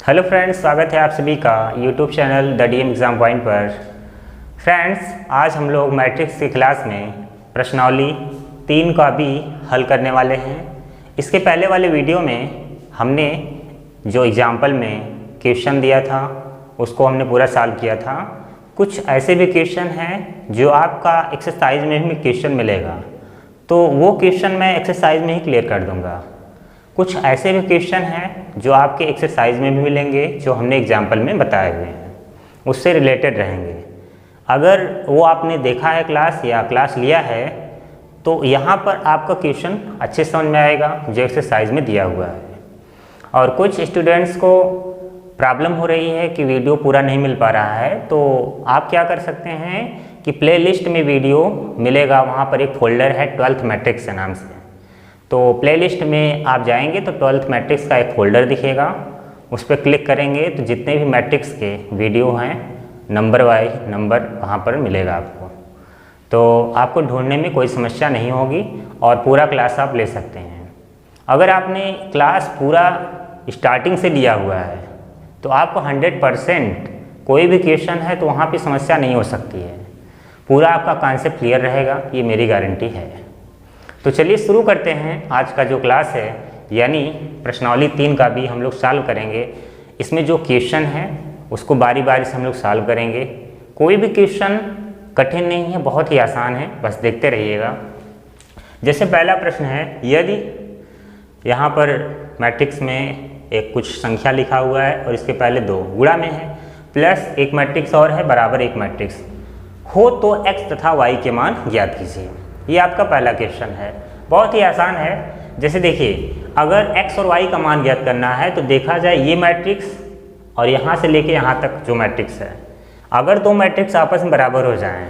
Hello friends, स्वागत है आप सभी का YouTube channel the DM exam point पर। फ्रेंड्स, आज हम लोग मैट्रिक्स की क्लास में प्रश्नावली 3 का भी हल करने वाले हैं। इसके पहले वाले वीडियो में हमने जो एग्जाम्पल में क्वेश्चन दिया था उसको हमने पूरा सॉल्व किया था। कुछ ऐसे भी क्वेश्चन हैं जो आपका एक्सरसाइज में भी क्वेश्चन मिलेगा, तो वो क्वेश्चन मैं एक्सरसाइज में ही क्लियर कर दूँगा। कुछ ऐसे भी क्वेश्चन हैं जो आपके एक्सरसाइज में भी मिलेंगे, जो हमने एग्जाम्पल में बताए हुए हैं, उससे रिलेटेड रहेंगे। अगर वो आपने देखा है क्लास या क्लास लिया है तो यहाँ पर आपका क्वेश्चन अच्छे समझ में आएगा जो एक्सरसाइज में दिया हुआ है। और कुछ स्टूडेंट्स को प्रॉब्लम हो रही है कि वीडियो पूरा नहीं मिल पा रहा है, तो आप क्या कर सकते हैं कि प्लेलिस्ट में वीडियो मिलेगा, वहाँ पर एक फोल्डर है 12th मैट्रिक्स के नाम से। तो प्लेलिस्ट में आप जाएंगे तो 12th मैट्रिक्स का एक फ़ोल्डर दिखेगा, उस पर क्लिक करेंगे तो जितने भी मैट्रिक्स के वीडियो हैं नंबर वाइज नंबर वहाँ पर मिलेगा आपको। तो आपको ढूंढने में कोई समस्या नहीं होगी और पूरा क्लास आप ले सकते हैं। अगर आपने क्लास पूरा स्टार्टिंग से लिया हुआ है तो आपको 100% कोई भी क्वेश्चन है तो वहाँ पर समस्या नहीं हो सकती है। पूरा आपका कॉन्सेप्ट क्लियर रहेगा, ये मेरी गारंटी है। तो चलिए शुरू करते हैं आज का जो क्लास है, यानी प्रश्नावली 3 का भी हम लोग सॉल्व करेंगे। इसमें जो क्वेश्चन है उसको बारी बारी से हम लोग सॉल्व करेंगे। कोई भी क्वेश्चन कठिन नहीं है, बहुत ही आसान है, बस देखते रहिएगा। जैसे पहला प्रश्न है, यदि यहाँ पर मैट्रिक्स में एक कुछ संख्या लिखा हुआ है और इसके पहले 2 गुणा में है, प्लस एक मैट्रिक्स और है बराबर एक मैट्रिक्स हो, तो x तथा y के मान ज्ञात कीजिए। ये आपका पहला क्वेश्चन है, बहुत ही आसान है। जैसे देखिए, अगर x और y का मान ज्ञात करना है तो देखा जाए ये मैट्रिक्स और यहाँ से लेके यहाँ तक जो मैट्रिक्स है, अगर 2 मैट्रिक्स आपस में बराबर हो जाएं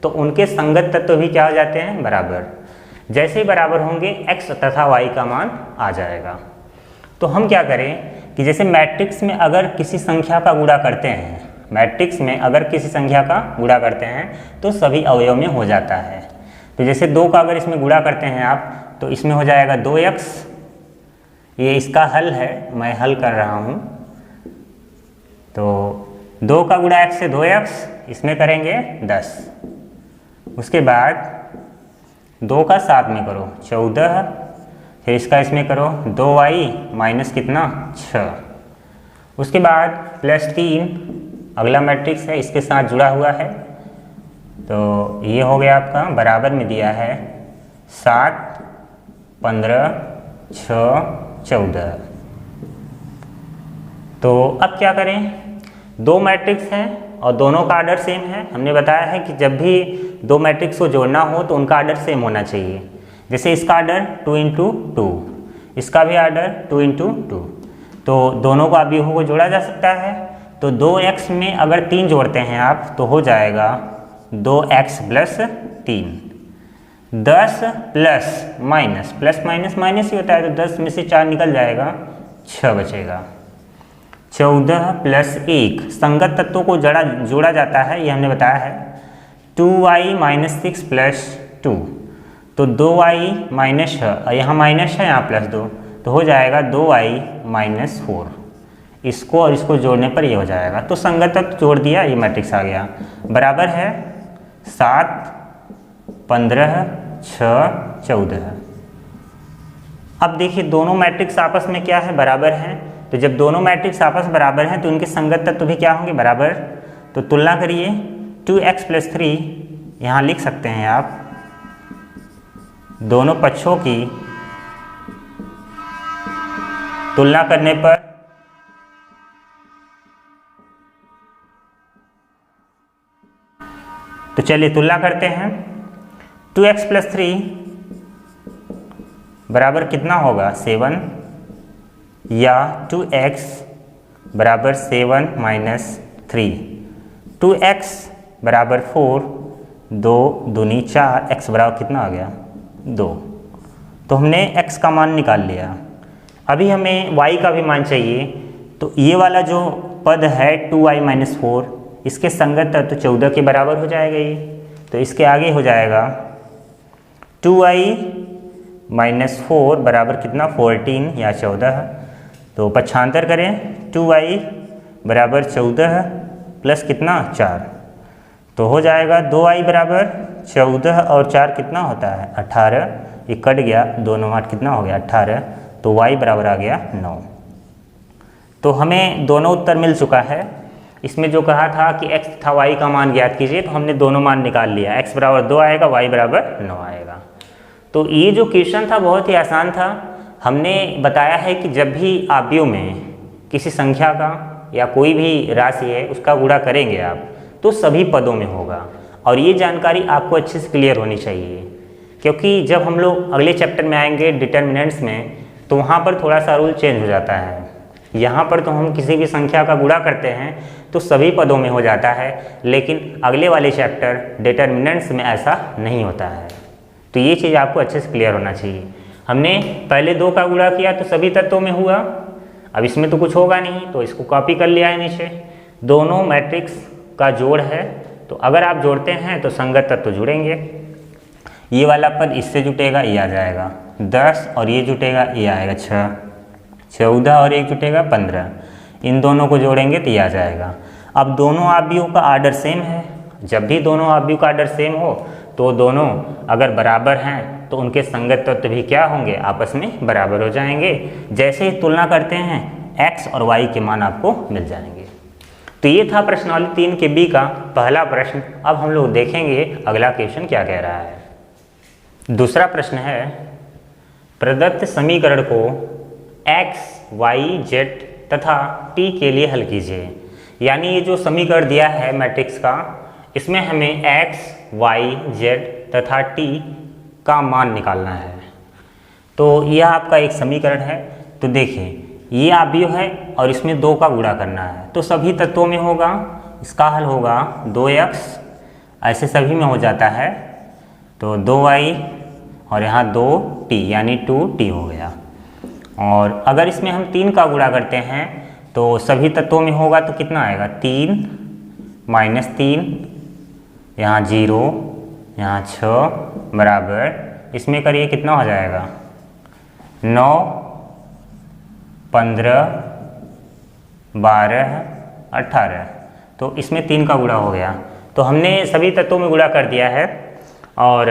तो उनके संगत तत्व भी क्या हो जाते हैं, बराबर। जैसे ही बराबर होंगे x तथा y का मान आ जाएगा। तो हम क्या करें कि जैसे मैट्रिक्स में अगर किसी संख्या का गुणा करते हैं, मैट्रिक्स में अगर किसी संख्या का गुणा करते हैं तो सभी अवयव में हो जाता है। तो जैसे 2 का अगर इसमें गुणा करते हैं आप तो इसमें हो जाएगा 2x, ये इसका हल है, मैं हल कर रहा हूँ। तो 2 का गुणा x से 2x, इसमें करेंगे 10। उसके बाद 2 का 7 में करो 14, फिर इसका इसमें करो 2y माइनस कितना 6। उसके बाद प्लस 3 अगला मैट्रिक्स है, इसके साथ जुड़ा हुआ है, तो ये हो गया आपका, बराबर में दिया है 7, 15, 6, 14। तो अब क्या करें, 2 मैट्रिक्स हैं और दोनों का आर्डर सेम है। हमने बताया है कि जब भी 2 मैट्रिक्स को जोड़ना हो तो उनका आर्डर सेम होना चाहिए। जैसे इसका आर्डर 2 × 2, इसका भी आर्डर 2 × 2, तो दोनों को अवयवों को जोड़ा जा सकता है। तो 2x में अगर 3 जोड़ते हैं आप तो हो जाएगा 2x plus 3, 10 plus minus, plus minus minus ही होता है, तो 10 में से 4 निकल जाएगा, 6 बचेगा। 14 प्लस 1, संगत तत्वों को जोड़ा जाता है, ये हमने बताया है। 2y माइनस 6 प्लस 2, तो 2y माइनस है, यहाँ माइनस है, यहाँ प्लस 2, तो हो जाएगा 2y माइनस 4। इसको और इसको जोड़ने पर ये हो जाएगा, तो संगत तत्व जोड़ दिया, ये मैट्रिक्स आ गया। बराबर है 7, 15, 6, 14। अब देखिए दोनों मैट्रिक्स आपस में क्या है, बराबर हैं। तो जब दोनों मैट्रिक्स आपस में बराबर हैं तो उनके संगत तत्व भी क्या होंगे, बराबर। तो तुलना करिए, 2x प्लस 3 यहाँ लिख सकते हैं आप। दोनों पक्षों की तुलना करने पर तो चलिए तुलना करते हैं। 2x प्लस 3 बराबर कितना होगा, 7, या 2x बराबर 7 माइनस 3। 2x बराबर 4, 2 दूनी 4, x बराबर कितना आ गया, 2। तो हमने x का मान निकाल लिया। अभी हमें y का भी मान चाहिए, तो ये वाला जो पद है 2y माइनस 4, इसके संगत तत्व 14 के बराबर हो जाएगा ये, तो इसके आगे हो जाएगा 2y माइनस 4 बराबर कितना, 14 या 14। तो पक्षांतर करें 2y बराबर 14 प्लस कितना 4, तो हो जाएगा 2y बराबर 14 और 4 कितना होता है 18, ये कट गया, 2 9 8 कितना हो गया 18, तो y बराबर आ गया 9। तो हमें दोनों उत्तर मिल चुका है। इसमें जो कहा था कि x तथा y का मान ज्ञात कीजिए, तो हमने दोनों मान निकाल लिया, x बराबर 2 आएगा, y बराबर 9 आएगा। तो ये जो क्वेश्चन था बहुत ही आसान था। हमने बताया है कि जब भी आव्यूह में किसी संख्या का या कोई भी राशि है उसका गुणा करेंगे आप, तो सभी पदों में होगा, और ये जानकारी आपको अच्छे से क्लियर होनी चाहिए, क्योंकि जब हम लोग अगले चैप्टर में आएंगे डिटर्मिनेंट्स में, तो वहाँ पर थोड़ा सा रूल चेंज हो जाता है। यहाँ पर तो हम किसी भी संख्या का गुणा करते हैं तो सभी पदों में हो जाता है, लेकिन अगले वाले चैप्टर डिटर्मिनेंट्स में ऐसा नहीं होता है। तो ये चीज़ आपको अच्छे से क्लियर होना चाहिए। हमने पहले 2 का गुणा किया तो सभी तत्वों में हुआ, अब इसमें तो कुछ होगा नहीं, तो इसको कॉपी कर लिया है नीचे। दोनों मैट्रिक्स का जोड़ है, तो अगर आप जोड़ते हैं तो संगत तत्व जुड़ेंगे। ये वाला पद इससे जुटेगा, ये आ जाएगा 10, और ये जुटेगा, ये आएगा 6, 14 और 1 जुटेगा 15। इन दोनों को जोड़ेंगे तो ये आ जाएगा। अब दोनों आव्यूह का आर्डर सेम है। जब भी दोनों आव्यूह का आर्डर सेम हो तो दोनों अगर बराबर हैं तो उनके संगत तत्व भी क्या होंगे, आपस में बराबर हो जाएंगे। जैसे ही तुलना करते हैं x और y के मान आपको मिल जाएंगे। तो ये था प्रश्नावली 3 के बी का पहला प्रश्न। अब हम लोग देखेंगे अगला क्वेश्चन क्या कह रहा है। दूसरा प्रश्न है, प्रदत्त समीकरण को x, y, z तथा t के लिए हल कीजिए। यानी ये जो समीकरण दिया है मैट्रिक्स का, इसमें हमें x, y, z तथा t का मान निकालना है। तो यह आपका एक समीकरण है। तो देखिए ये आव्यूह है और इसमें 2 का गुणा करना है, तो सभी तत्वों में होगा। इसका हल होगा 2x, ऐसे सभी में हो जाता है, तो 2y और यहाँ 2t यानी 2t हो गया। और अगर इसमें हम 3 का गुणा करते हैं तो सभी तत्वों में होगा, तो कितना आएगा 3 माइनस 3, यहाँ 0, यहाँ 6 बराबर, इसमें करिए कितना हो जाएगा 9, 15, 12, 18। तो इसमें 3 का गुणा हो गया। तो हमने सभी तत्वों में गुणा कर दिया है। और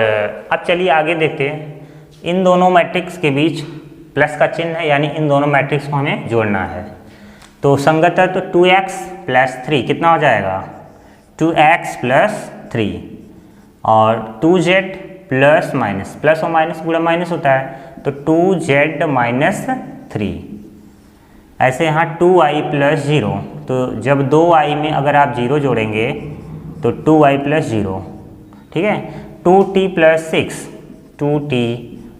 अब चलिए आगे देखते हैं। इन दोनों मैट्रिक्स के बीच प्लस का चिन्ह है, यानी इन दोनों मैट्रिक्स को हमें जोड़ना है। तो संगत तत्व 2x प्लस 3 कितना हो जाएगा 2x प्लस 3, और 2z प्लस माइनस, प्लस और माइनस गुणा माइनस होता है, तो 2z माइनस 3। ऐसे यहाँ 2y प्लस 0, तो जब 2y में अगर आप 0 जोड़ेंगे तो 2y प्लस 0, ठीक है। 2t प्लस 6, 2t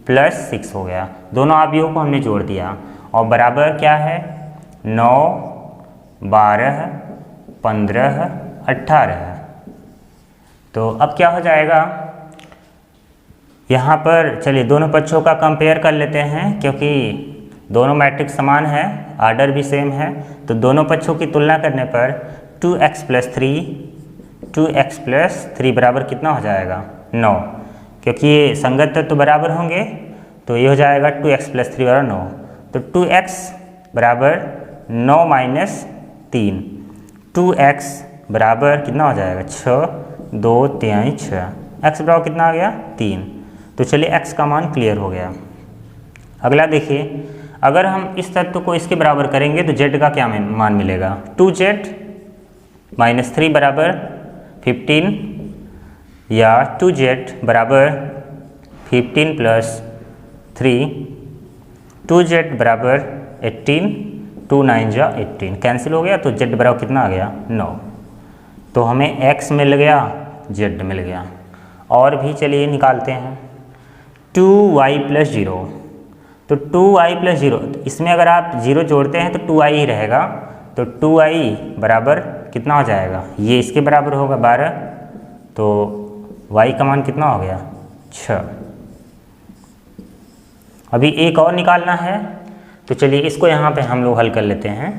प्लस 6 हो गया। दोनों आव्यूहों को हमने जोड़ दिया, और बराबर क्या है 9, 12, 15, 18। तो अब क्या हो जाएगा, यहाँ पर चलिए दोनों पक्षों का कंपेयर कर लेते हैं, क्योंकि दोनों मैट्रिक्स समान है, आर्डर भी सेम है। तो दोनों पक्षों की तुलना करने पर 2x प्लस 3 बराबर कितना हो जाएगा 9, क्योंकि ये संगत तत्व बराबर होंगे, तो ये हो जाएगा 2x प्लस 3 बराबर 9। तो 2x बराबर 9 माइनस 3, 2x बराबर कितना हो जाएगा 6, 2 3 6, x बराबर कितना आ गया 3। तो चलिए x का मान क्लियर हो गया। अगला देखिए, अगर हम इस तत्व को इसके बराबर करेंगे तो z का क्या मान मिलेगा 2z माइनस 3 बराबर 15, या 2z बराबर 15 प्लस 3, 2z बराबर 18, 2 9 जा 18 कैंसिल हो गया, तो z बराबर कितना आ गया 9। तो हमें x मिल गया, z मिल गया। और भी चलिए निकालते हैं 2y प्लस 0। तो 2y प्लस 0, इसमें अगर आप 0 जोड़ते हैं तो 2y ही रहेगा, तो 2y बराबर कितना हो जाएगा, ये इसके बराबर होगा 12, तो y का मान कितना हो गया 6। अभी एक और निकालना है, तो चलिए इसको यहाँ पे हम लोग हल कर लेते हैं।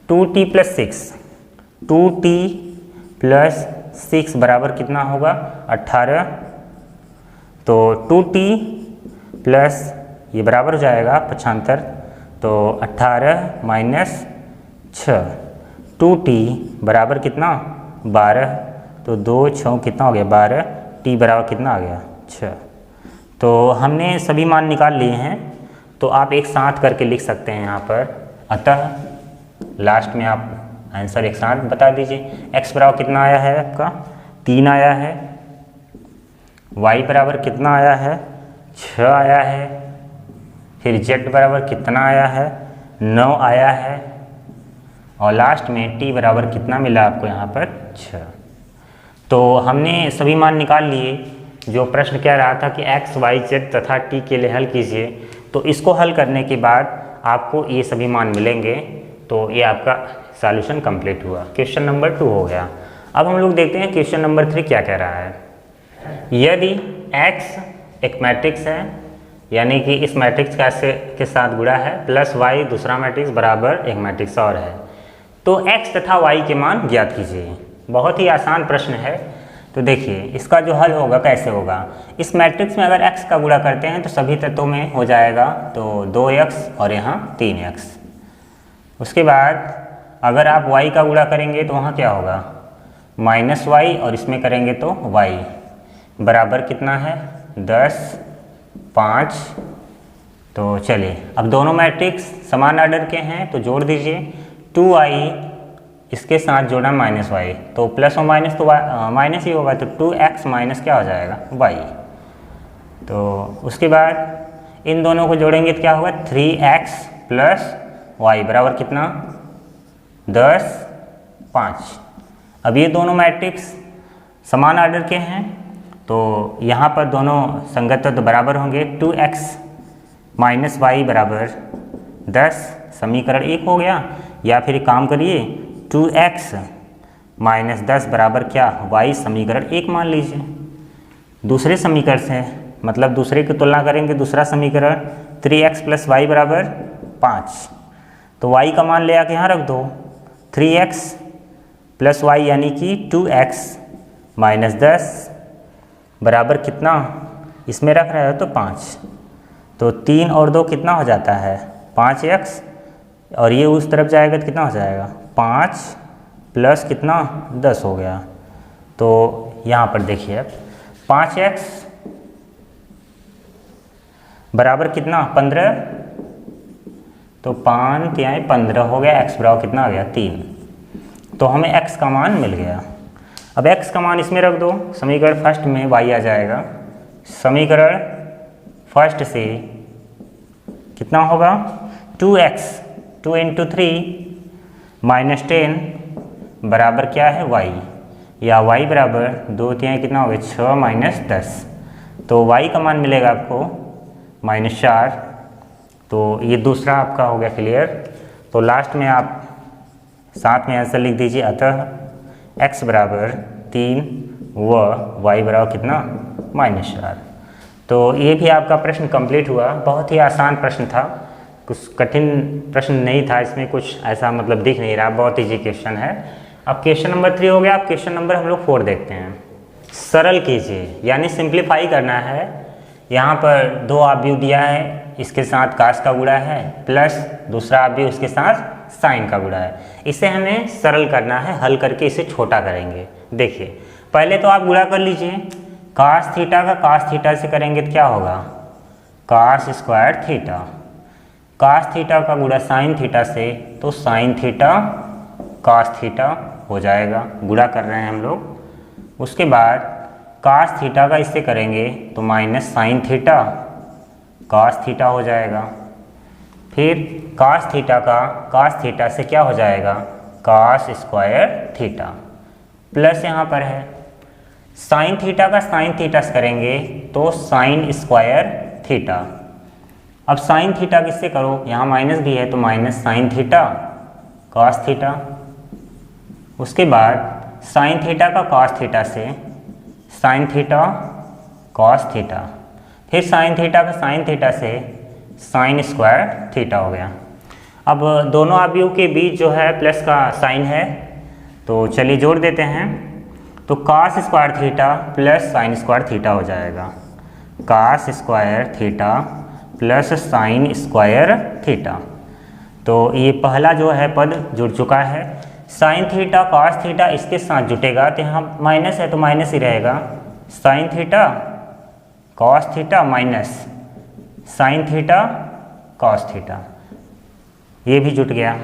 2t प्लस 6, 2t प्लस 6 बराबर कितना होगा 18, तो 2t प्लस ये बराबर हो जाएगा 75, तो 18 माइनस 6, 2t बराबर कितना 12, तो 2 6 कितना हो गया 12, t बराबर कितना आ गया 6। तो हमने सभी मान निकाल लिए हैं, तो आप एक साथ करके लिख सकते हैं यहाँ पर। अतः लास्ट में आप आंसर एक साथ बता दीजिए। x बराबर कितना आया है आपका 3 आया है, y बराबर कितना आया है 6 आया है, फिर z बराबर कितना आया है 9 आया है, और लास्ट में t बराबर कितना मिला आपको यहाँ पर 6। तो हमने सभी मान निकाल लिए। जो प्रश्न कह रहा था कि x, y, z तथा t के लिए हल कीजिए, तो इसको हल करने के बाद आपको ये सभी मान मिलेंगे। तो ये आपका सॉल्यूशन कंप्लीट हुआ। क्वेश्चन नंबर 2 हो गया। अब हम लोग देखते हैं क्वेश्चन नंबर 3 क्या कह रहा है। यदि x एक मैट्रिक्स है, यानी कि इस मैट्रिक्स के साथ गुणा है, प्लस y दूसरा मैट्रिक्स बराबर एक मैट्रिक्स और है, तो x तथा y के मान ज्ञात कीजिए। बहुत ही आसान प्रश्न है। तो देखिए इसका जो हल होगा कैसे होगा। इस मैट्रिक्स में अगर x का गुणा करते हैं तो सभी तत्वों में हो जाएगा, तो 2x और यहाँ 3x। उसके बाद अगर आप y का गुणा करेंगे तो वहाँ क्या होगा -y, और इसमें करेंगे तो y बराबर कितना है 10, 5। तो चलिए अब दोनों मैट्रिक्स समान ऑर्डर के हैं तो जोड़ दीजिए। 2i इसके साथ जोड़ा -y, तो प्लस और माइनस तो माइनस ही होगा, तो 2x माइनस क्या हो जाएगा y। तो उसके बाद इन दोनों को जोड़ेंगे तो क्या होगा 3x प्लस y बराबर कितना 10, 5। अब ये दोनों मैट्रिक्स समान ऑर्डर के हैं, तो यहाँ पर दोनों संगत तो बराबर होंगे। 2x माइनस y बराबर 10 समीकरण 1 हो गया। या फिर काम करिए 2x माइनस 10 बराबर क्या y समीकरण 1 मान लीजिए। दूसरे समीकरण से मतलब दूसरे की तुलना करेंगे, दूसरा समीकरण 3x प्लस y बराबर 5, तो y का मान ले आके यहाँ रख दो। 3x प्लस y यानी कि 2x माइनस 10 बराबर कितना, इसमें रख रहे हो तो 5, तो 3 और 2 कितना हो जाता है 5x, और ये उस तरफ जाएगा तो कितना हो जाएगा 5 प्लस कितना 10 हो गया। तो यहाँ पर देखिए अब 5x बराबर कितना 15, तो 5 तिहाई 15 हो गया। x बराबर कितना आ गया 3, तो हमें x का मान मिल गया। अब x का मान इसमें रख दो, समीकरण फर्स्ट में y आ जाएगा। समीकरण फर्स्ट से कितना होगा 2x 2 इंटू 3 माइनस 10 बराबर क्या है y, या y बराबर 2 तिहाई कितना हो गया 6 माइनस 10, तो y का मान मिलेगा आपको -4। तो ये दूसरा आपका हो गया क्लियर। तो लास्ट में आप साथ में आंसर लिख दीजिए। अतः x बराबर 3 व y बराबर कितना -4। तो ये भी आपका प्रश्न कंप्लीट हुआ। बहुत ही आसान प्रश्न था, कुछ कठिन प्रश्न नहीं था इसमें, कुछ ऐसा मतलब दिख नहीं रहा, बहुत ईजी क्वेश्चन है। अब क्वेश्चन नंबर 3 हो गया। अब क्वेश्चन नंबर हम लोग 4 देखते हैं। सरल कीजिए, यानी सिंप्लीफाई करना है। यहाँ पर 2 अवयव दिया है, इसके साथ कास का गुणा है, प्लस दूसरा अवयव उसके साथ साइन का गुणा है। इसे हमें सरल करना है, हल करके इसे छोटा करेंगे। देखिए पहले तो आप गुणा कर लीजिए। कास थीटा का कास थीटा से करेंगे तो क्या होगा cos square theta. Cos theta का गुणा साइन थीटा से, तो साइन थीटा कास थीटा हो जाएगा। गुणा कर रहे हैं हम लोग। उसके बाद कास थीटा का इससे करेंगे तो minus sine theta cos theta हो जाएगा। फिर कास थीटा का कास थीटा से क्या हो जाएगा कास स्क्वायर थीटा, प्लस यहाँ पर है साइन थीटा का साइन थीटा से करेंगे तो साइन स्क्वायर थीटा। अब साइन थीटा किससे करो, यहाँ माइनस भी है तो minus sine theta cos theta. उसके बाद साइन थीटा का कास थीटा से साइन थीटा कॉस थीटा, फिर साइन थीटा का साइन थीटा से साइन स्क्वायर थीटा हो गया। अब दोनों अवयव के बीच जो है प्लस का साइन है, तो चलिए जोड़ देते हैं। तो cos square theta plus sine square theta हो जाएगा। Cos square theta plus sine square theta. तो ये पहला जो है पद जुड़ चुका है। साइन थीटा कॉस थीटा इसके साथ जुटेगा तो यहाँ माइनस है तो माइनस ही रहेगा। Sign theta cos theta minus sine theta cos theta, ये भी जुट गया।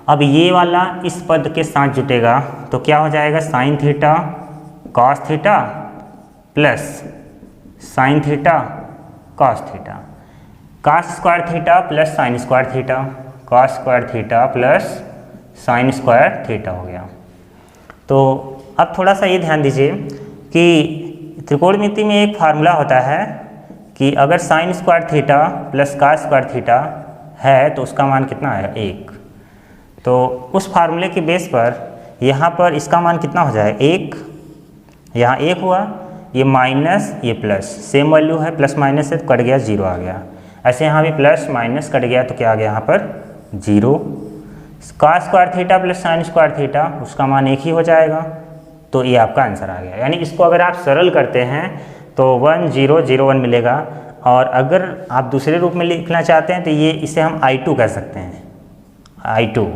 अब ये वाला इस पद के साथ जुटेगा तो क्या हो जाएगा, sign theta cos theta plus sign theta cos theta, cos square theta plus sine square theta, cos square theta plus sine square theta हो गया। तो अब थोड़ा सा ये ध्यान दीजिए कि त्रिकोणमिति में एक फार्मूला होता है कि अगर sign square theta plus cos square theta है तो उसका मान कितना है, 1। तो उस फार्मूले के बेस पर यहाँ पर इसका मान कितना हो जाए, 1। यहाँ 1 हुआ, ये माइनस ये प्लस, सेम वैल्यू है, प्लस माइनस है तो कट गया 0 आ गया। ऐसे यहाँ भी प्लस माइनस कट गया तो क्या आ गया यहाँ पर 0। Cos square theta plus sine square theta उसका मान 1 ही हो जाएगा। तो ये आपका आंसर आ गया। यानी इसको अगर आप सरल करते हैं तो 1 0 0 1 मिलेगा। और अगर आप दूसरे रूप में लिखना चाहते हैं तो ये इसे हम I2 कह सकते हैं, I2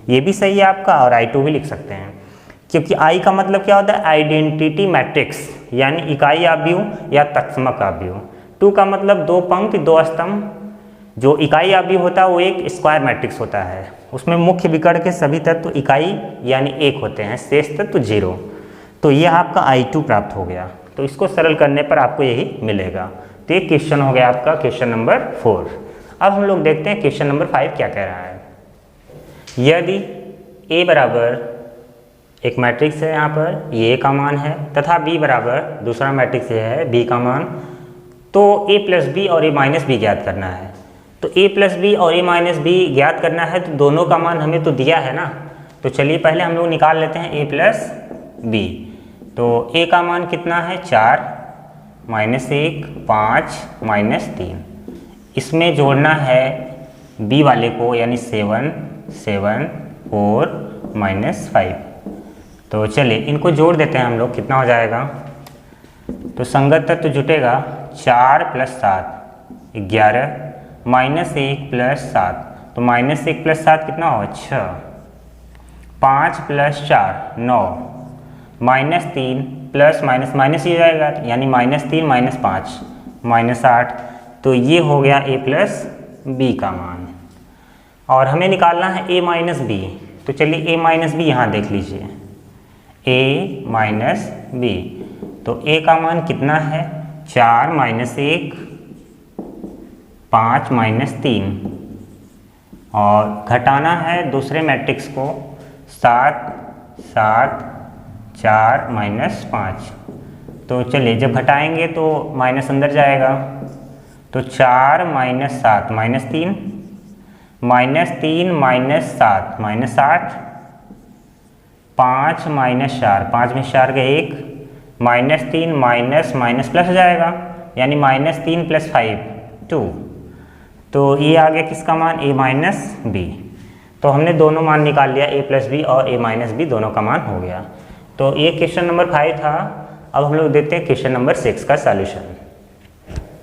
ये भी सही है आपका, और I2 भी लिख सकते हैं, क्योंकि I का मतलब क्या होता है, आइडेंटिटी मैट्रिक्स यानी इकाई आव्यूह या तत्समक आव्यूह। 2 का मतलब 2 पंक्ति 2 स्तंभ। जो इकाई आव्यूह होता है वो एक स्क्वायर मैट्रिक्स होता है, उसमें मुख्य विकर्ण के सभी तत्व इकाई यानी 1 होते हैं, शेष तत्व 0। तो ये आपका I2 प्राप्त हो गया। तो इसको सरल करने पर आपको यही मिलेगा। तो ये क्वेश्चन हो गया आपका क्वेश्चन नंबर 4। अब हम लोग देखते हैं क्वेश्चन नंबर 5 क्या कह रहा है। यदि A बराबर एक मैट्रिक्स है, यहाँ पर ये A का मान है, तथा B बराबर दूसरा मैट्रिक्स है B का मान, तो A प्लस B और A माइनस B ज्ञात करना है। तो A प्लस B और A माइनस B ज्ञात करना है तो दोनों का मान हमें तो दिया है ना। तो चलिए पहले हम लोग निकाल लेते हैं A प्लस B। तो A का मान कितना है, 4 माइनस 1 5 माइनस 3। इसमें जोड़ना है B वाले को यानी 7 7 4 माइनस 5। तो चलिए इनको जोड़ देते हैं हम लोग, कितना हो जाएगा। तो संगत तत्व जुटेगा 4 प्लस 7 11 माइनस 1 प्लस 7, तो माइनस 1 प्लस 7 कितना होगा, 6। 5 plus 4 9 minus 3 plus minus minus ही जाएगा यानी माइनस 3 माइनस 5 माइनस 8। तो ये हो गया A प्लस B का मान। और हमें निकालना है A माइनस B। तो चलिए A माइनस B यहाँ देख लीजिए, A माइनस B। तो A का मान कितना है, 4 माइनस 1 5 माइनस 3, और घटाना है दूसरे मैट्रिक्स को 7 7 4 माइनस 5। तो चलिए जब घटाएंगे तो माइनस अंदर जाएगा, तो 4 minus 7 minus 3 minus 3 minus 7 minus 8, 5 minus 4 5 में 4 गए 1 माइनस 3 माइनस माइनस प्लस हो जाएगा यानी माइनस 3 प्लस 5 2। तो ये आ गया किसका मान, A माइनस B। तो हमने दोनों मान निकाल लिया, A प्लस B और A माइनस B दोनों का मान हो गया। तो ये क्वेश्चन नंबर 5 था। अब हम लोग देखते हैं क्वेश्चन नंबर 6 का सॉल्यूशन।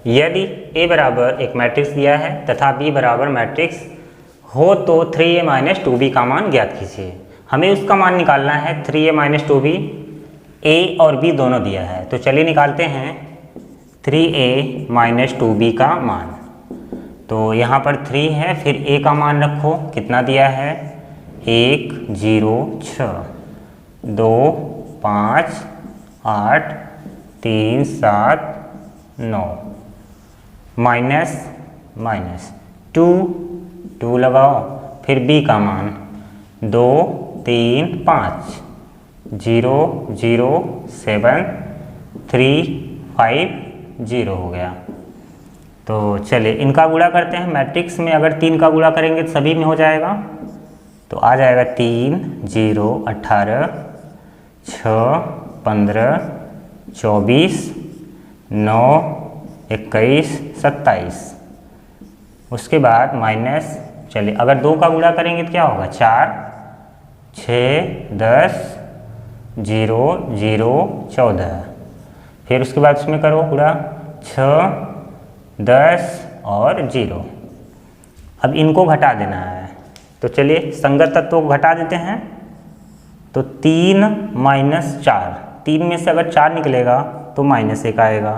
यदि A बराबर एक मैट्रिक्स दिया है तथा B बराबर मैट्रिक्स हो तो 3A माइनस 2B का मान ज्ञात कीजिए। हमें उसका मान निकालना है 3A माइनस 2B। A और B दोनों दिया है, तो चलिए निकालते हैं 3A माइनस 2B का मान। तो यहाँ पर 3 है, फिर A का मान रखो, कितना दिया है, 1 0 6 2 5 8 3 7 9 माइनस माइनस 2 2 लगाओ, फिर B का मान 2 3 5 0 0 7 3 5 0 हो गया। तो चलिए इनका गुणा करते हैं। मैट्रिक्स में अगर 3 का गुणा करेंगे तो सभी में हो जाएगा, तो आ जाएगा 3 0 18 6 15 24 9 21 27। उसके बाद माइनस, चलिए अगर 2 का गुणा करेंगे तो क्या होगा, 4 6 10 0 0 14। फिर उसके बाद उसमें करो पूरा 6 10 और 0। अब इनको घटा देना है, तो चलिए संगत तत्वों को घटा देते हैं। तो 3 माइनस 4, 3 में से अगर 4 निकलेगा तो -1 आएगा।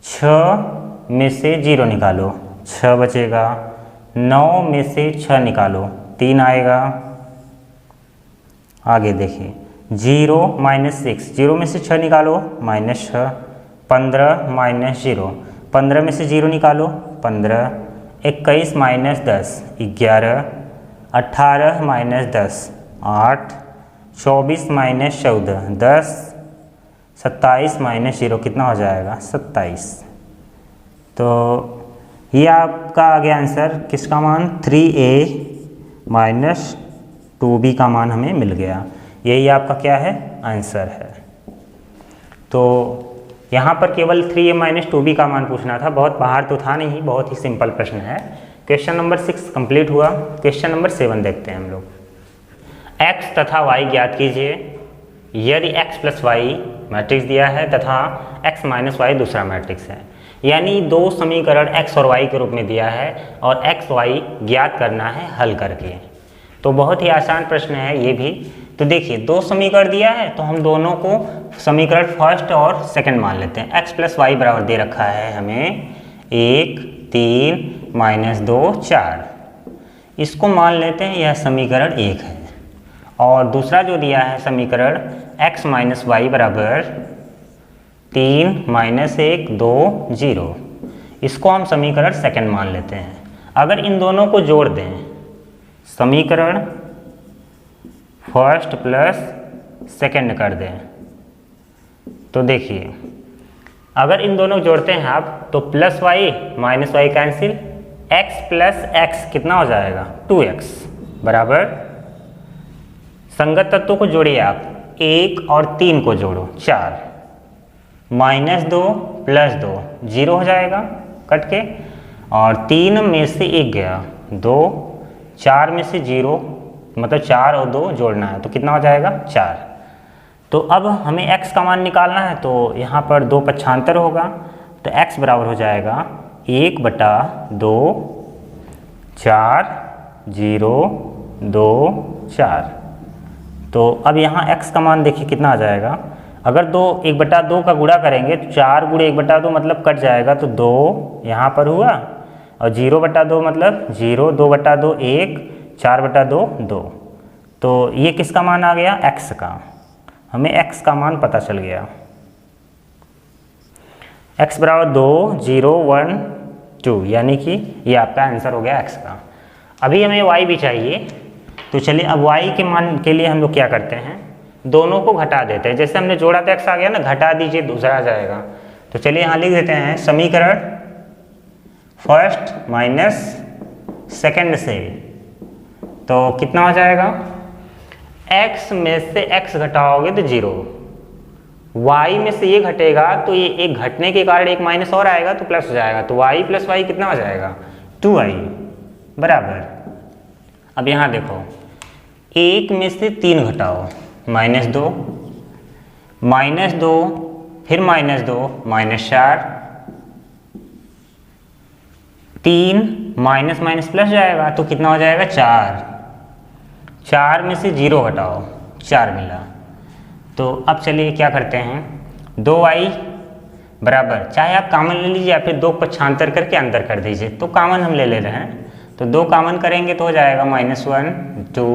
6 में से 0 निकालो, 6 बचेगा। 9 में से 6 निकालो, 3 आएगा। आगे देखिए 0 माइनस 6, 0 में से 6 निकालो -6। 15 माइनस 0, 15 में से 0 निकालो 15। 21 माइनस 10 11। 18 माइनस 10 8। 24 माइनस 14 10। 27 माइनस 0 कितना हो जाएगा 27। तो ये आपका आ गया आंसर, किसका मान 3a माइनस 2b का मान हमें मिल गया। यही आपका क्या है आंसर है। तो यहाँ पर केवल 3a माइनस 2b का मान पूछना था, बहुत बाहर तो था नहीं, बहुत ही सिंपल प्रश्न है। क्वेश्चन नंबर 6 कंप्लीट हुआ। क्वेश्चन नंबर 7 देखते हैं हम लोग। x तथा y ज्ञात कीजिए यदि x प्लस वाई मैट्रिक्स दिया है तथा x माइनस वाई दूसरा मैट्रिक्स है। यानी दो समीकरण x और y के रूप में दिया है और x y ज्ञात करना है हल करके। तो बहुत ही आसान प्रश्न है ये भी। तो देखिए दो समीकरण दिया है तो हम दोनों को समीकरण फर्स्ट और सेकंड मान लेते हैं। x प्लस वाई बराबर दे रखा है हमें 1 3 माइनस 2 4, इसको मान लेते हैं यह समीकरण 1 है। और दूसरा जो दिया है समीकरण x माइनस वाई बराबर 3 माइनस 1 2 0, इसको हम समीकरण सेकंड मान लेते हैं। अगर इन दोनों को जोड़ दें, समीकरण फर्स्ट प्लस सेकंड कर दें, तो देखिए अगर इन दोनों को जोड़ते हैं आप तो plus Y minus Y cancel, x plus X कितना हो जाएगा 2x बराबर, संगत तत्वों को जोड़िए आप, 1 और 3 को जोड़ो 4, माइनस 2 प्लस 2 0 हो जाएगा कट के, और 3 में से 1 गया 2, 4 में से 0 मतलब 4 और 2 जोड़ना है तो कितना हो जाएगा 4। तो अब हमें x का मान निकालना है तो यहाँ पर 2 पक्षांतर होगा तो x बराबर हो जाएगा 1/2 4 0 2 4। तो अब यहाँ x का मान देखिए कितना आ जाएगा, अगर 1/2 का गुणा करेंगे तो 4 गुणे 1/2 मतलब कट जाएगा तो 2 यहाँ पर हुआ और 0/2 मतलब 0, 2/2 1, 4/2 2। तो ये किसका मान आ गया x का, हमें x का मान पता चल गया। x बराबर 2 0 1 2, यानी कि ये आपका आंसर हो गया x का। अभी हमें y भी चाहिए, तो चलिए अब y के मान के लिए हम लोग क्या करते हैं, दोनों को घटा देते हैं। जैसे हमने जोड़ा तो x आ गया ना, घटा दीजिए दूसरा आ जाएगा। तो चलिए यहाँ लिख देते हैं समीकरण फर्स्ट माइनस सेकंड से, तो कितना हो जाएगा, x में से x घटाओगे तो 0, y में से ये घटेगा तो ये एक घटने के कारण एक माइनस और आएगा तो प्लस हो जाएगा, तो y प्लस वाई कितना हो जाएगा 2y बराबर। अब यहाँ देखो 1 में से 3 घटाओ -2, -2 फिर -2 -4, 3 माइनस माइनस प्लस जाएगा तो कितना हो जाएगा 4, 4 में से 0 घटाओ 4 मिला। तो अब चलिए क्या करते हैं, 2y बराबर, चाहे आप कॉमन ले लीजिए या फिर 2 पक्षांतर करके अंदर कर दीजिए, तो कॉमन हम ले रहे हैं तो 2 कॉमन करेंगे तो हो जाएगा -1 2,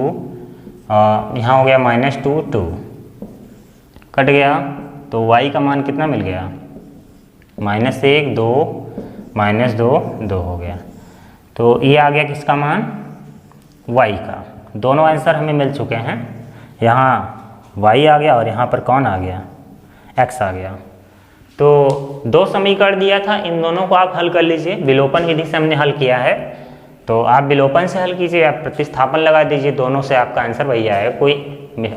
यहाँ हो गया -2 2, कट गया तो y का मान कितना मिल गया -1 2 -2 2 हो गया। तो ये आ गया किसका मान y का। दोनों आंसर हमें मिल चुके हैं, यहाँ y आ गया और यहाँ पर कौन आ गया x आ गया। तो 2 समीकरण दिया था, इन दोनों को आप हल कर लीजिए। विलोपन विधि से हमने हल किया है, तो आप विलोपन से हल कीजिए, आप प्रतिस्थापन लगा दीजिए, दोनों से आपका आंसर वही आएगा, कोई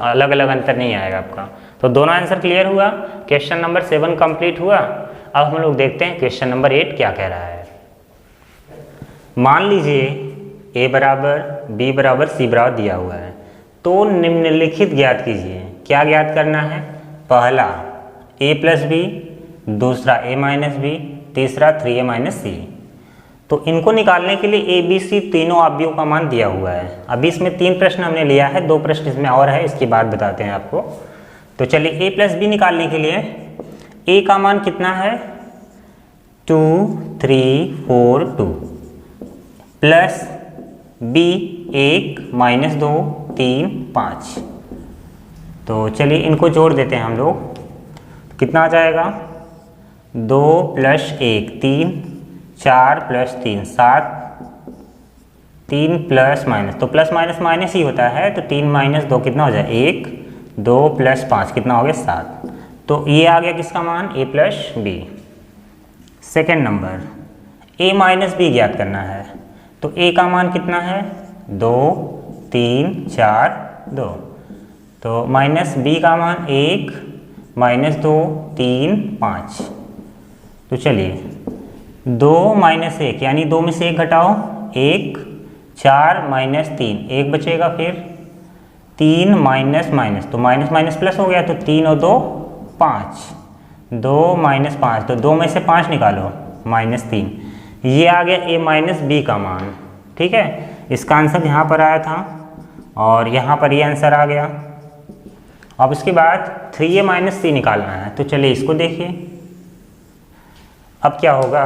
अलग अलग अंतर नहीं आएगा आपका। तो दोनों आंसर क्लियर हुआ। क्वेश्चन नंबर 7 कंप्लीट हुआ। अब हम लोग देखते हैं क्वेश्चन नंबर 8 क्या कह रहा है। मान लीजिए a बराबर b बराबर c बराबर दिया हुआ है, तो निम्नलिखित ज्ञात कीजिए। क्या ज्ञात करना है, पहला a प्लस b, दूसरा a माइनस b, तीसरा 3a माइनस c। तो इनको निकालने के लिए ए बी सी तीनों अवयवों का मान दिया हुआ है। अभी इसमें 3 प्रश्न हमने लिया है, 2 प्रश्न इसमें और है, इसके बाद बताते हैं आपको। तो चलिए ए प्लस बी निकालने के लिए ए का मान कितना है 2 3 4 2 प्लस बी 1 माइनस 2 3 5। तो चलिए इनको जोड़ देते हैं हम लोग। तो कितना आ जाएगा 2 प्लस 1 3 4 प्लस 3 7 3 प्लस माइनस, तो प्लस माइनस माइनस ही होता है, तो 3 माइनस 2 कितना हो जाए 1 2 प्लस 5 कितना हो गया 7। तो ये आ गया किसका मान A plus B. Second number A minus B ज्ञात करना है। तो ए का मान कितना है 2 3 4 2, तो माइनस बी का मान 1 माइनस 2 3 5। तो चलिए 2 माइनस 1 यानी 2 में से 1 घटाओ 1 4 माइनस 3 1 बचेगा, फिर 3 माइनस माइनस, तो माइनस माइनस प्लस हो गया, तो 3 और 2 5 2 माइनस 5, तो 2 में से 5 निकालो माइनस 3। ये आ गया ए माइनस बी का मान। ठीक है, इसका आंसर यहाँ पर आया था और यहाँ पर ये आंसर आ गया। अब उसके बाद 3a माइनस सी निकालना है। तो चलिए इसको देखिए। अब क्या होगा,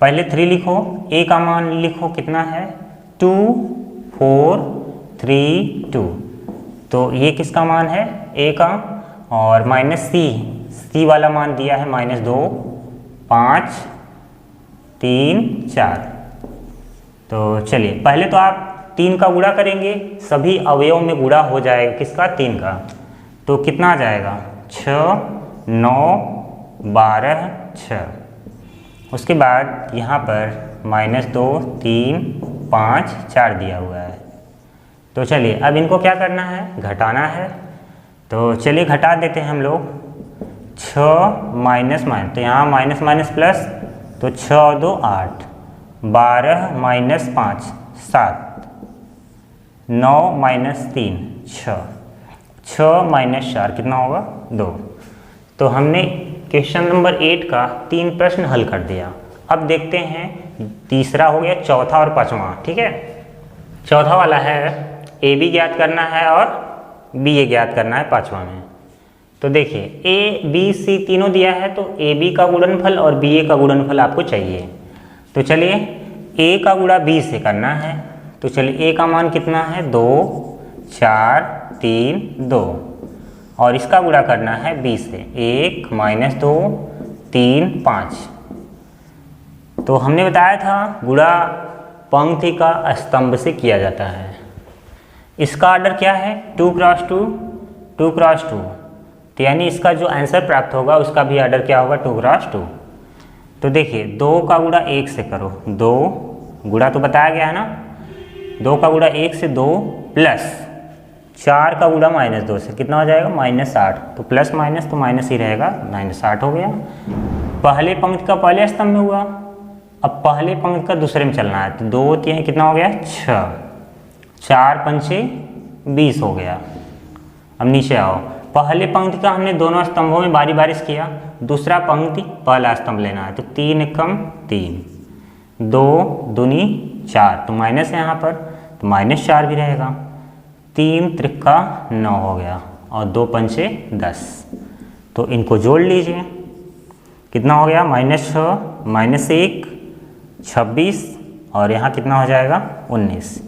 पहले 3 लिखो, a का मान लिखो कितना है 2 4 3 2, तो ये किसका मान है a का, और माइनस सी वाला मान दिया है माइनस 2 5 3 4। तो चलिए पहले तो आप 3 का गुणा करेंगे, सभी अवयवों में गुणा हो जाएगा किसका 3 का। तो कितना आ जाएगा 6 9 12 6। उसके बाद यहाँ पर माइनस 2 3 5 4 दिया हुआ है। तो चलिए अब इनको क्या करना है, घटाना है। तो चलिए घटा देते हैं हम लोग। 6 माइनस माइनस, तो यहाँ माइनस माइनस प्लस, तो 6 और 2 8 12 माइनस 5 7 9 माइनस 3 6 6 माइनस 4 कितना होगा 2। तो हमने क्वेश्चन नंबर 8 का 3 प्रश्न हल कर दिया। अब देखते हैं तीसरा हो गया, चौथा और पांचवा। ठीक है, चौथा वाला है ए बी ज्ञात करना है और बी ए ज्ञात करना है पांचवा में। तो देखिए ए बी सी तीनों दिया है, तो ए बी का गुणनफल और बी ए का गुणनफल आपको चाहिए। तो चलिए ए का गुणा बी से करना है। तो चलिए ए का मान कितना है 2 4 3 2, और इसका गुणा करना है बी से 1 माइनस 2 3 5। तो हमने बताया था गुणा पंक्ति का स्तंभ से किया जाता है। इसका ऑर्डर क्या है 2 क्रॉस 2 2 क्रॉस 2, तो यानी इसका जो आंसर प्राप्त होगा उसका भी ऑर्डर क्या होगा 2 क्रॉस 2। तो देखिए 2 का गुणा 1 से करो, 2 गुणा तो बताया गया है ना, 2 का गुणा 1 से 2 प्लस 4 का गुणा माइनस 2 से कितना हो जाएगा माइनस 8। तो प्लस माइनस तो माइनस ही रहेगा, माइनस 8 हो गया। पहले पंक्ति का पहले स्तंभ में हुआ, अब पहले पंक्ति का दूसरे में चलना है। तो 2 3 कितना हो गया 6 4 पंचे 20 हो गया। अब नीचे आओ, पहले पंक्ति का हमने दोनों स्तंभों में बारी बारी से किया, दूसरा पंक्ति पहला स्तंभ लेना है। तो 3 एकम 3 2 दूनी 4, तो माइनस है यहाँ पर, तो माइनस 4 भी रहेगा। 3 त्रिका 9 हो गया और 2 पंचे 10। तो इनको जोड़ लीजिए, कितना हो गया माइनस 6 माइनस 1 26, और यहाँ कितना हो जाएगा 19।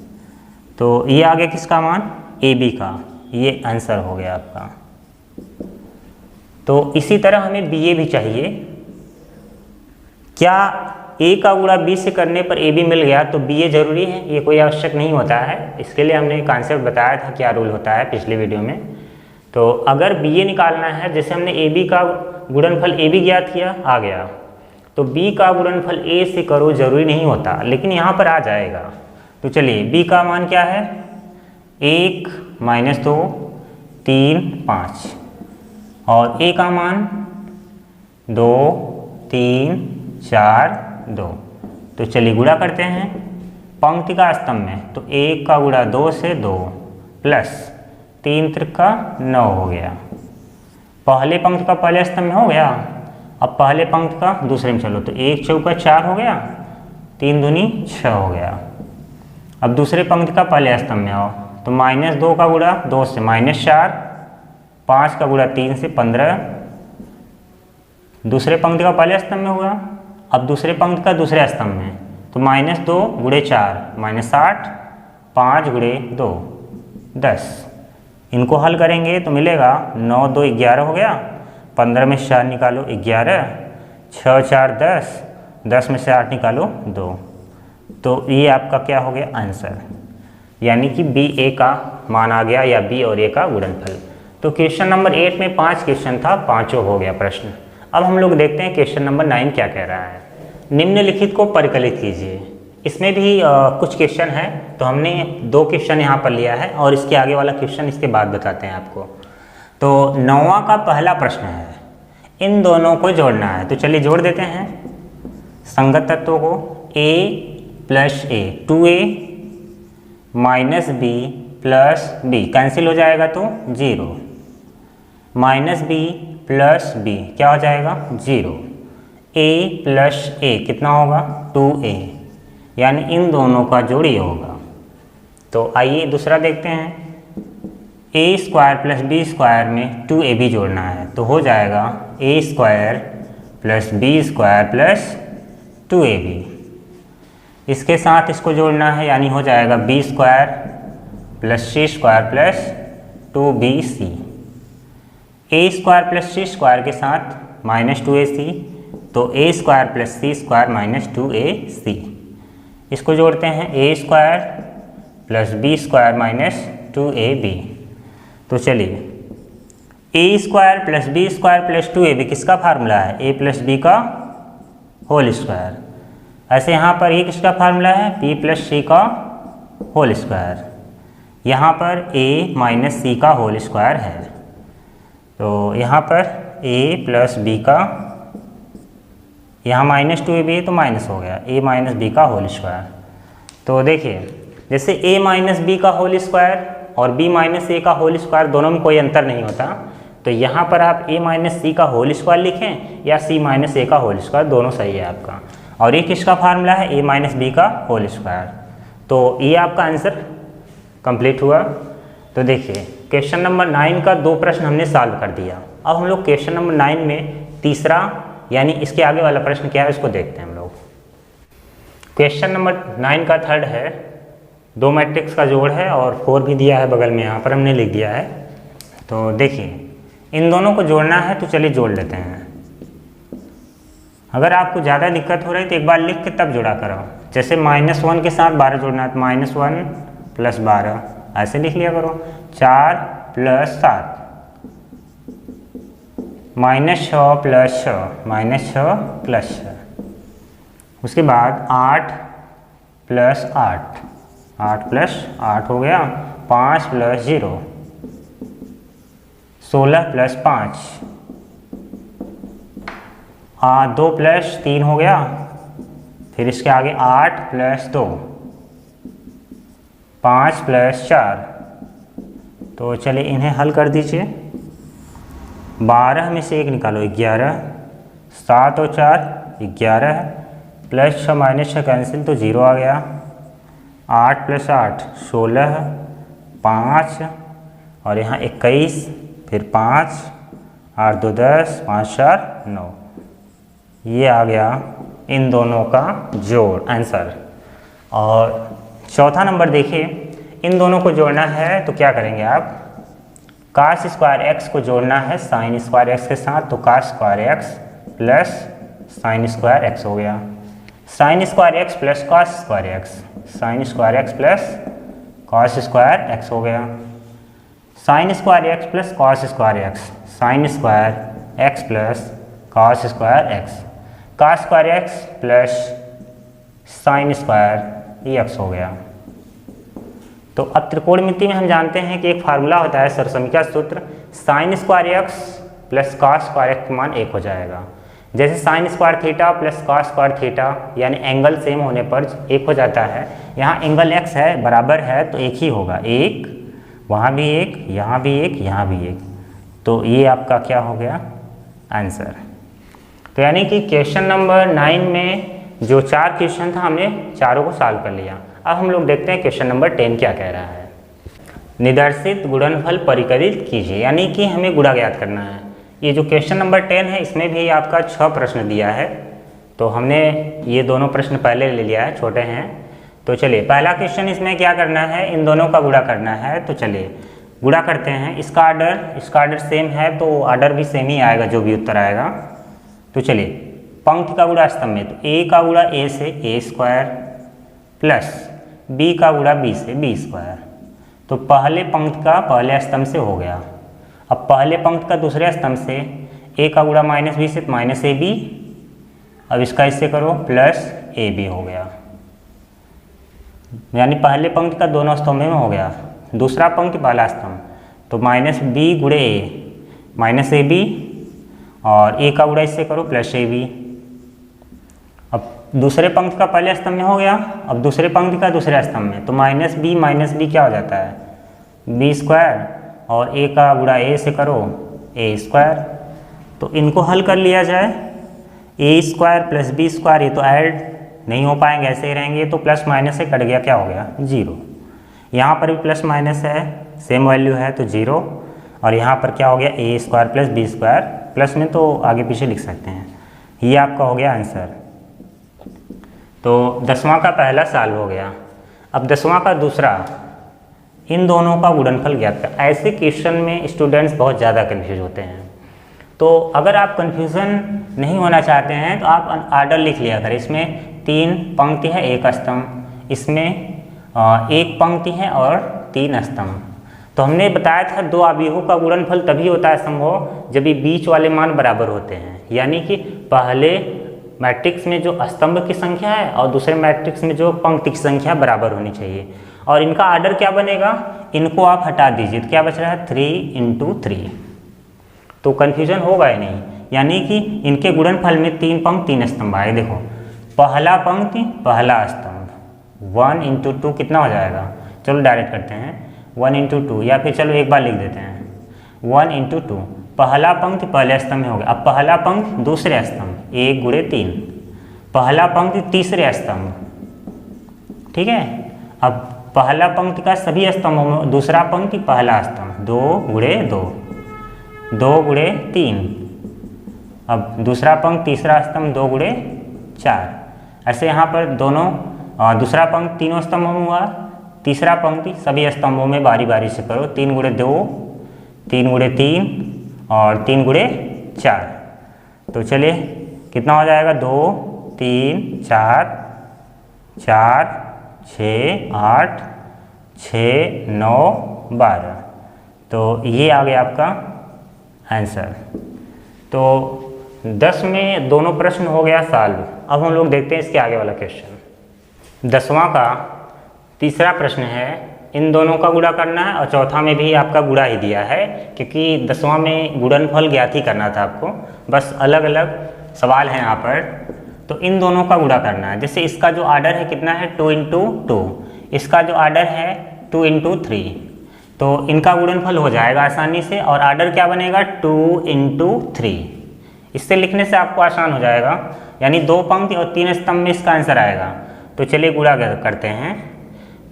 तो ये आ गया किसका मान ए बी का, ये आंसर हो गया आपका। तो इसी तरह हमें बी ए भी चाहिए। क्या ए का गुणा बी से करने पर ए बी मिल गया तो बी ए जरूरी है? ये कोई आवश्यक नहीं होता है। इसके लिए हमने कॉन्सेप्ट बताया था क्या रूल होता है पिछले वीडियो में। तो अगर बी ए निकालना है, जैसे हमने ए बी का गुणनफल ए बी ज्ञात किया आ गया, तो बी का गुणनफल ए से करो, जरूरी नहीं होता, लेकिन यहाँ पर आ जाएगा। तो चलिए बी का मान क्या है 1 माइनस 2 3 5, और ए का मान 2 3 4 2। तो चलिए गुणा करते हैं पंक्ति का स्तंभ में। तो 1 का गुणा 2 से 2 प्लस 3 त्रिका 9 हो गया। पहले पंक्ति का पहले स्तंभ में हो गया, अब पहले पंक्ति का दूसरे में चलो। तो 1 चौका 4 हो गया, 3 दूनी 6 हो गया। अब दूसरे पंक्ति का पहले स्तंभ में आओ, तो -2 का गुणा 2 से -4, 5 का गुणा 3 से 15, दूसरे पंक्ति का पहले स्तंभ में हुआ। अब दूसरे पंक्ति का दूसरे स्तंभ में, तो -2 गुणे 4 -8, 5 गुणे 2 10। इनको हल करेंगे तो मिलेगा 9 2 11 हो गया, 15 में से 4 निकालो 11, 6 4 10, 10 में से 8 निकालो 2। तो ये आपका क्या हो गया आंसर, यानी कि बी ए का मान आ गया, या बी और ए का गुणनफल। तो क्वेश्चन नंबर 8 में 5 क्वेश्चन था, पाँचों हो गया प्रश्न। अब हम लोग देखते हैं क्वेश्चन नंबर 9 क्या कह रहा है। निम्नलिखित को परिकलित कीजिए। इसमें भी कुछ क्वेश्चन है, तो हमने 2 क्वेश्चन यहाँ पर लिया है और इसके आगे वाला क्वेश्चन इसके बाद बताते हैं आपको। तो 9वां का पहला प्रश्न है, इन दोनों को जोड़ना है। तो चलिए जोड़ देते हैं संगत तत्वों को। a + a 2a - b + b cancel हो जाएगा तो 0, -b + b क्या हो जाएगा 0, a + a कितना होगा 2a, यानी इन दोनों का जोड़ ये होगा। तो आइए दूसरा देखते हैं, a² + b² में 2ab जोड़ना है, तो हो जाएगा a² + b² + 2ab। इसके साथ इसको जोड़ना है, यानी हो जाएगा b² + c² + 2bc। a² + c² के साथ -2ac, तो a² + c² - 2ac। इसको जोड़ते हैं a² + b² - 2ab। तो चलिए a² + b² + 2ab किसका फार्मूला है, a + b का होल स्क्वायर। ऐसे यहाँ पर ये किसका फार्मूला है, b + c का होल स्क्वायर। यहाँ पर a - c का होल स्क्वायर है, तो यहाँ पर a + b का, यहाँ -2ab तो माइनस हो गया, a - b का होल स्क्वायर। तो देखिए जैसे a - b का होल स्क्वायर और b - a का होल स्क्वायर दोनों में कोई अंतर नहीं होता, तो यहाँ पर आप a - c का होल स्क्वायर लिखें या c - a का होल स्क्वायर, दोनों सही है आपका। और ये किसका फार्मूला है, a - b का होल स्क्वायर। तो ये आपका आंसर कंप्लीट हुआ। तो देखिए क्वेश्चन नंबर 9 का 2 प्रश्न हमने सॉल्व कर दिया। अब हम लोग क्वेश्चन नंबर 9 में तीसरा, यानी इसके आगे वाला प्रश्न क्या है उसको देखते हैं हम लोग। क्वेश्चन नंबर 9 का थर्ड है, 2 मैट्रिक्स का जोड़ है और 4 भी दिया है बगल में, यहाँ पर हमने लिख दिया है। तो देखिए इन दोनों को जोड़ना है, तो चलिए जोड़ लेते हैं। अगर आपको ज़्यादा दिक्कत हो रही है तो एक बार लिख के तब जोड़ा करो। जैसे -1 के साथ 12 जोड़ना है, तो -1 + 12 ऐसे लिख लिया करो। 4 + 7 -6 + 6 -6 + 6। उसके बाद 8 + 8 8 + 8 हो गया, 5 + 0 16 + 5 2 + 3 हो गया। फिर इसके आगे 8 + 2 5 + 4। तो चलिए इन्हें हल कर दीजिए। 12 में से 1 निकालो 11, 7 और 4 11, +6 - 6 कैंसिल तो 0 आ गया। 8 + 8 16, 5 और यहाँ 21, फिर 5, 8 2 10, 5 4 9। ये आ गया इन दोनों का जोड़ आंसर। और चौथा नंबर देखिए, इन दोनों को जोड़ना है तो क्या करेंगे आप, cos² x को जोड़ना है sin² x के साथ, तो cos² x + sin² x हो गया। sin² x + cos² x, sin² x + cos² x हो गया। sin² x + cos² x, sin² x + cos² x, cos² x + sin² x हो गया। तो अब त्रिकोणमिति में हम जानते हैं कि एक फार्मूला होता है सरसमीका सूत्र, sin² x + cos² x का मान 1 हो जाएगा। जैसे sin² θ + cos² θ यानी एंगल सेम होने पर 1 हो जाता है। यहाँ एंगल x है बराबर है तो 1 ही होगा, 1 वहाँ भी 1, यहाँ भी 1, यहाँ भी 1। तो ये आपका क्या हो गया आंसर। तो यानी कि क्वेश्चन नंबर 9 में जो 4 क्वेश्चन था हमने चारों को सॉल्व कर लिया। अब हम लोग देखते हैं क्वेश्चन नंबर 10 क्या कह रहा है। निर्देशित गुणनफल परिकलित कीजिए, यानी कि हमें गुणा ज्ञात करना है। ये जो क्वेश्चन नंबर 10 है इसमें भी आपका 6 प्रश्न दिया है, तो हमने ये दोनों प्रश्न पहले ले लिया है, छोटे हैं। तो चलिए पहला क्वेश्चन इसमें क्या करना है, इन दोनों का गुणा करना है। तो चलिए गुणा करते हैं। इसका आर्डर सेम है तो आर्डर भी सेम ही आएगा जो भी उत्तर आएगा। तो चलिए पंक्ति का गुणा स्तंभ में, तो ए का गुणा ए से ए स्क्वायर प्लस बी का गुणा बी से बी स्क्वायर। तो पहले पंक्ति का पहले स्तंभ से हो गया। अब पहले पंक्ति का दूसरे स्तंभ से ए का गुणा माइनस बी से माइनस ए बी। अब इसका इससे करो प्लस ए बी हो गया, यानी पहले पंक्ति का दोनों स्तंभ में हो गया। दूसरा पंक्ति पहला स्तंभ, तो माइनस बी गुणे ए माइनस ए बी, और ए का गुणा इससे करो प्लस ए बी। अब दूसरे पंक्ति का पहले स्तंभ में हो गया, अब दूसरे पंक्ति का दूसरे स्तंभ में, तो माइनस बी क्या हो जाता है, बी स्क्वायर, और ए का गुणा ए से करो ए स्क्वायर। तो इनको हल कर लिया जाए। ए स्क्वायर प्लस बी स्क्वायर, ये तो ऐड नहीं हो पाएंगे, ऐसे ही रहेंगे। तो प्लस माइनस से कट गया, क्या हो गया, 0। यहाँ पर भी प्लस माइनस है, सेम वैल्यू है तो 0, और यहाँ पर क्या हो गया, A square plus B square, plus में तो आगे पीछे लिख सकते हैं। ये आपका हो गया आंसर। तो 10वां का पहला सॉल्व हो गया। अब 10वां का दूसरा, इन दोनों का गुणनफल ज्ञात कर। ऐसे क्वेश्चन में स्टूडेंट्स बहुत ज़्यादा कन्फ्यूज होते हैं। तो अगर आप कन्फ्यूज़न नहीं होना चाहते हैं तो आप आर्डर लिख लिया करें। इसमें 3 पंक्ति है, 1 स्तंभ, इसमें 1 पंक्ति है और 3 स्तंभ। तो हमने बताया था 2 अवयवों का गुणनफल तभी होता है संभव जब ये बीच वाले मान बराबर होते हैं, यानी कि पहले मैट्रिक्स में जो स्तंभ की संख्या है और दूसरे मैट्रिक्स में जो पंक्ति की संख्या बराबर होनी चाहिए। और इनका आर्डर क्या बनेगा, इनको आप हटा दीजिए तो क्या बच रहा है, 3 × 3। तो कन्फ्यूजन होगा ही नहीं, यानी कि इनके गुणनफल में 3 पंक्ति 3 स्तंभ आए। देखो पहला पंक्ति पहला स्तंभ, 1 × 2 कितना हो जाएगा, चलो डायरेक्ट करते हैं 1 × 2, या फिर चलो एक बार लिख देते हैं 1 × 2। पहला पंक्ति पहले स्तंभ में हो गया। अब पहला पंक्ति दूसरे स्तंभ, 1 × 3। पहला पंक्ति तीसरे स्तंभ, ठीक है। अब पहला पंक्ति का सभी स्तंभों में दूसरा पंक्ति पहला स्तंभ, 2 × 2, 2 × 3। अब दूसरा पंक्ति तीसरा स्तंभ 2 × 4। ऐसे यहाँ पर दोनों दूसरा पंक्ति तीनों स्तंभों में हुआ, तीसरा पंक्ति सभी स्तंभों में बारी बारी से करो, 3 × 2, 3 × 3 और 3 × 4। तो चलिए कितना हो जाएगा, 2 3 4 4 6 8 6 9 12। तो ये आ गया आपका आंसर। तो 10 में दोनों प्रश्न हो गया सॉल्व। अब हम लोग देखते हैं इसके आगे वाला क्वेश्चन। 10वां का तीसरा प्रश्न है, इन दोनों का गुणा करना है, और चौथा में भी आपका गुणा ही दिया है, क्योंकि 10वां में गुणनफल ज्ञात ही करना था आपको, बस अलग अलग सवाल हैं यहाँ पर। तो इन दोनों का गुणा करना है। जैसे इसका जो आर्डर है कितना है, 2 × 2, इसका जो आर्डर है 2 × 3, तो इनका गुणनफल हो जाएगा आसानी से। और आर्डर क्या बनेगा, 2 × 3। इससे लिखने से आपको आसान हो जाएगा, यानी 2 पंक्ति और 3 स्तंभ में इसका आंसर आएगा। तो चलिए गुणा करते हैं।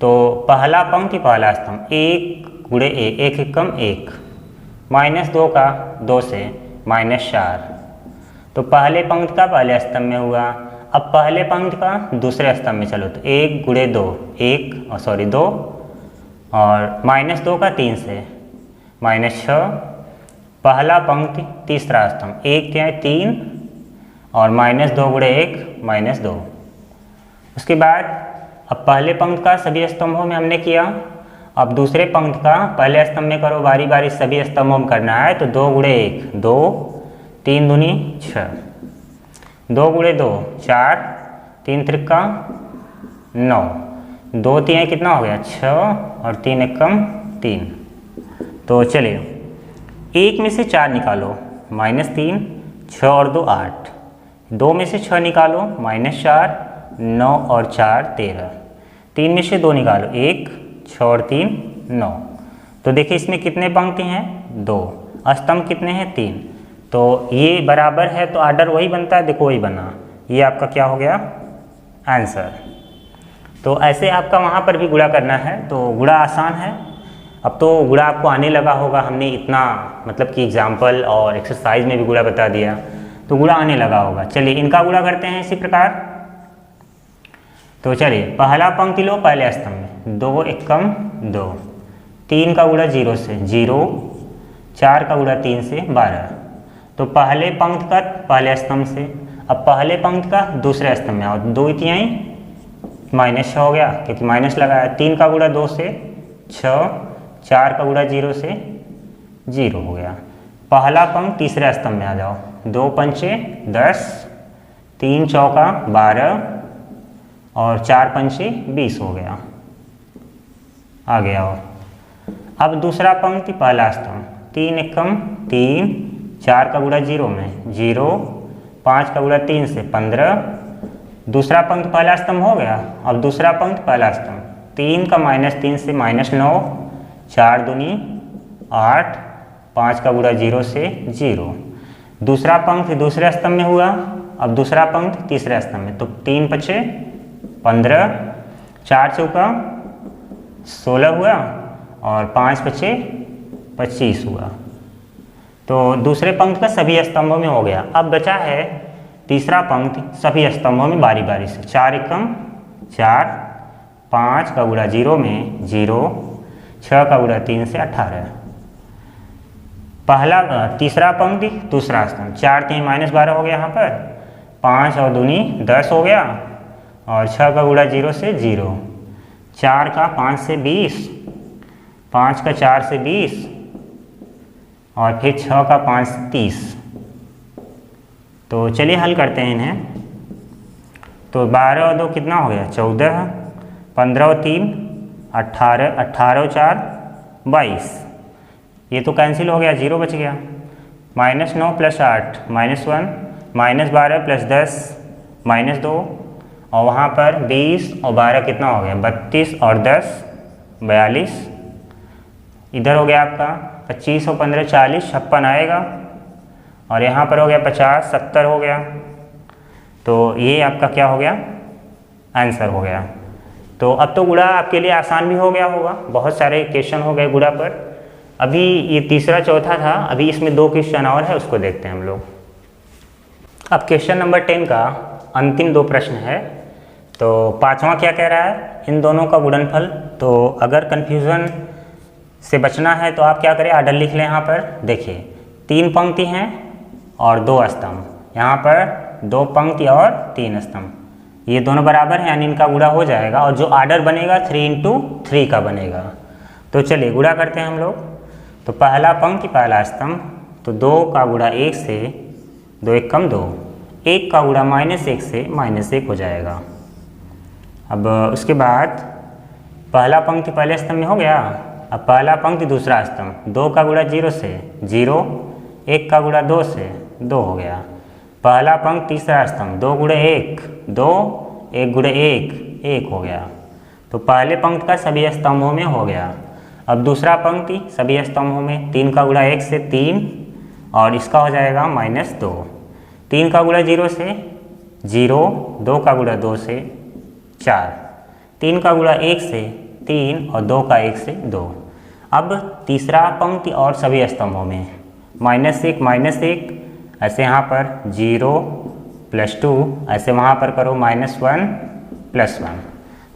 तो पहला पंक्ति पहला स्तंभ, 1 × 1, 1 एकम 1, -2 का 2 से -4। तो पहले पंक्ति का पहले स्तंभ में हुआ। अब पहले पंक्ति का दूसरे स्तंभ में चलो, तो 1 × 2, 2 और -2 का 3 से -6। पहला पंक्ति तीसरा स्तंभ, 1 क्या है 3 और -2 × 1 -2। उसके बाद अब पहले पंक्ति का सभी स्तंभों में हमने किया। अब दूसरे पंक्ति का पहले स्तंभ में करो, बारी बारी सभी स्तंभों में करना है। तो 2 × 1 2, 3 दूनी 6, 2 × 2 4, 3 त्रिका 9, 2 3 कितना हो गया 6 और 3 एकम 3। तो चलिए 1 में से 4 निकालो, -3, 6 और 2 8, 2 में से 6 निकालो, -4, 9 और 4 13, 3 में से 2 निकालो, 1, 6 और 3 9। तो देखिए इसमें कितने पंक्ति हैं, 2, स्तंभ कितने हैं 3। तो ये बराबर है तो आर्डर वही बनता है, देखो वही बना। ये आपका क्या हो गया आंसर। तो ऐसे आपका वहाँ पर भी गुणा करना है, तो गुणा आसान है। अब तो गुणा आपको आने लगा होगा, हमने इतना मतलब कि एग्जाम्पल और एक्सरसाइज में भी गुणा बता दिया, तो गुणा आने लगा होगा। चलिए इनका गुणा करते हैं इसी प्रकार। तो चलिए पहला पंक्ति लो पहले स्तंभ में, 2 एकम 2, 3 का गुणा 0 से 0, 4 का गुणा 3 से 12। तो पहले पंक्ति का पहले स्तंभ से, अब पहले पंक्ति का दूसरे स्तंभ में आओ, 2 तिहाई -6 हो गया क्योंकि माइनस लगाया। 3 का गुणा 2 से 6, 4 का गुणा 0 से 0 हो गया। पहला पंक्ति तीसरे स्तंभ में आ जाओ, 2 पंचे 10, 3 चौका 12 और 4 पंचे 20 हो गया। आ गया। और अब दूसरा पंक्ति पहला स्तंभ, 3 एकम 3, 4 का गुणा 0 में 0, 5 का गुणा 3 से 15। दूसरा पंक्ति पहला स्तंभ हो गया। अब दूसरा पंक्ति पहला स्तंभ, 3 का -3 से -9, 4 दूनी 8, 5 का गुणा 0 से 0। दूसरा पंक्ति दूसरे स्तंभ में हुआ। अब दूसरा पंक्ति तीसरे स्तंभ में, तो 3 पचे 15, 4 चौका 16 हुआ और 5 पचे 25 हुआ। तो दूसरे पंक्ति का सभी स्तंभों में हो गया। अब बचा है तीसरा पंक्ति सभी स्तंभों में बारी बारी से, 4 एकम 4, 5 का गुणा 0 में 0, 6 का गुणा 3 से 18। पहला तीसरा पंक्ति दूसरा स्तंभ, 4 3 -12 हो गया यहाँ पर, 5 और दूनी 10 हो गया और 6 का गुणा 0 से 0, 4 का 5 से 20, 5 का 4 से 20 और फिर 6 का 5 से 30। तो चलिए हल करते हैं इन्हें। तो 12 और 2 कितना हो गया 14, 15 और 3 18, 18 और 4 22। ये तो कैंसिल हो गया, 0 बच गया। -9 + 8 -1, -12 + 10 -2 और वहाँ पर 20 और 12 कितना हो गया 32 और 10 42। इधर हो गया आपका 25 और 15 40 56 आएगा और यहाँ पर हो गया 50 70 हो गया। तो ये आपका क्या हो गया आंसर हो गया। तो अब तो गुणा आपके लिए आसान भी हो गया होगा, बहुत सारे क्वेश्चन हो गए गुणा पर। अभी ये तीसरा चौथा था, अभी इसमें 2 क्वेश्चन और है, उसको देखते हैं हम लोग। अब क्वेश्चन नंबर 10 का अंतिम 2 प्रश्न है। तो पांचवा क्या कह रहा है, इन दोनों का गुणनफल। तो अगर कन्फ्यूज़न से बचना है तो आप क्या करें, आर्डर लिख लें। यहाँ पर देखिए 3 पंक्ति हैं और 2 स्तंभ, यहाँ पर 2 पंक्ति और 3 स्तंभ, ये दोनों बराबर हैं यानी इनका गुणा हो जाएगा और जो आर्डर बनेगा 3 × 3 का बनेगा। तो चलिए गुणा करते हैं हम लोग। तो पहला पंक्ति पहला स्तंभ, तो 2 का गुणा 1 से 2 एकम 2, 1 का गुणा -1 से -1 हो जाएगा। अब उसके बाद पहला पंक्ति पहले स्तंभ में हो गया। अब पहला पंक्ति दूसरा स्तंभ, 2 का गुणा 0 से 0, 1 का गुणा 2 से 2 हो गया। पहला पंक्ति तीसरा स्तंभ, 2 × 1 2, 1 × 1 1 हो गया। तो पहले पंक्ति का सभी स्तंभों में हो गया। अब दूसरा पंक्ति सभी स्तंभों में, 3 का गुणा 1 से 3 और इसका हो जाएगा -2, 3 का गुणा 0 से 0, 2 का गुणा 2 से 4, 3 का गुणा 1 से 3 और 2 का 1 से 2। अब तीसरा पंक्ति और सभी स्तंभों में -1 -1, ऐसे यहाँ पर 0 + 2, ऐसे वहाँ पर करो -1 + 1।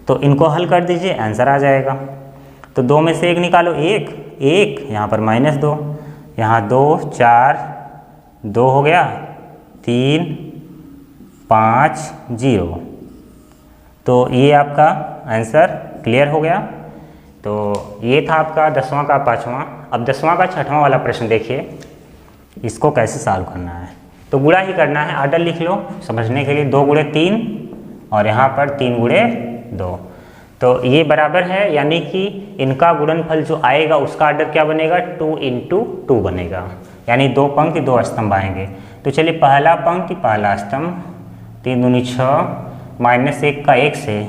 तो इनको हल कर दीजिए, आंसर आ जाएगा। तो 2 में से 1 निकालो, 1 1, यहाँ पर -2, यहाँ 2 4 2 हो गया, 3 5 0। तो ये आपका आंसर क्लियर हो गया। तो ये था आपका 10वां का 5वां। अब 10वां का 6वां वाला प्रश्न देखिए, इसको कैसे सॉल्व करना है। तो गुणा ही करना है, आर्डर लिख लो समझने के लिए, 2 × 3 और यहाँ पर 3 × 2। तो ये बराबर है, यानी कि इनका गुणनफल जो आएगा उसका आर्डर क्या बनेगा 2 × 2 बनेगा, यानी 2 पंक्ति 2 स्तंभ आएंगे। तो चलिए पहला पंक्ति पहला स्तंभ, 3 दूनी 6, -1 का 1 से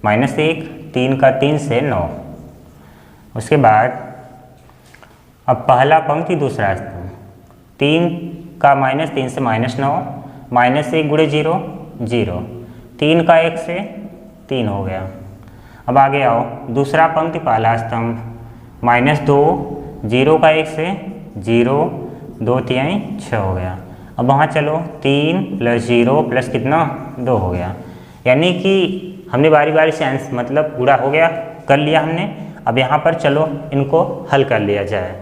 -1, 3 का 3 से 9। उसके बाद अब पहला पंक्ति दूसरा स्तंभ, 3 का -3 से -9, -1 × 0 0, 3 का 1 से 3 हो गया। अब आगे आओ, दूसरा पंक्ति पहला स्तंभ, -2, 0 का 1 से 0, 2 तिहाई 6 हो गया। अब वहाँ चलो, 3 + 0 + कितना 2 हो गया। यानी कि हमने बारी बारी से आंसर मतलब पूरा हो गया, कर लिया हमने। अब यहाँ पर चलो इनको हल कर लिया जाए।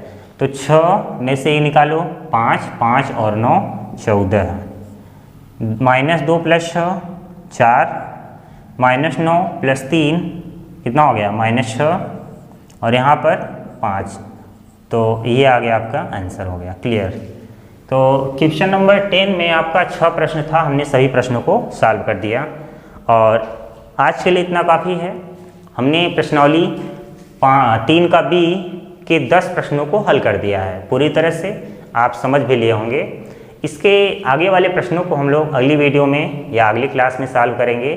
तो 6 में से ये निकालो, 5, 5 और 9 14, -2 + 6 4, -9 + 3 कितना हो गया -6 और यहाँ पर 5। तो ये आ गया आपका आंसर हो गया। क्लियर। तो क्वेश्चन नंबर 10 में आपका 6 प्रश्न था, हमने सभी प्रश्नों को सॉल्व कर दिया और आज के लिए इतना काफ़ी है। हमने प्रश्नावली 3 का बी के 10 प्रश्नों को हल कर दिया है पूरी तरह से, आप समझ भी लिए होंगे। इसके आगे वाले प्रश्नों को हम लोग अगली वीडियो में या अगली क्लास में सॉल्व करेंगे